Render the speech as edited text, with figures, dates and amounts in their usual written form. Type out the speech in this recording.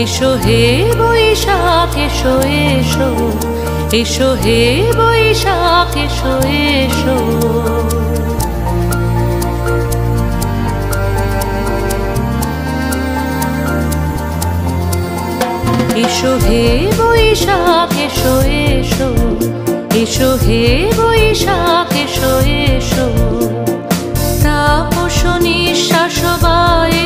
এসো হে বৈশাখ এসো এসো, এসো হে বৈশাখ এসো এসো। এসো হে বৈশাখ এসো এসো, এসো হে বৈশাখ এসো এসো। তাপস নিঃশ্বাস বায়ে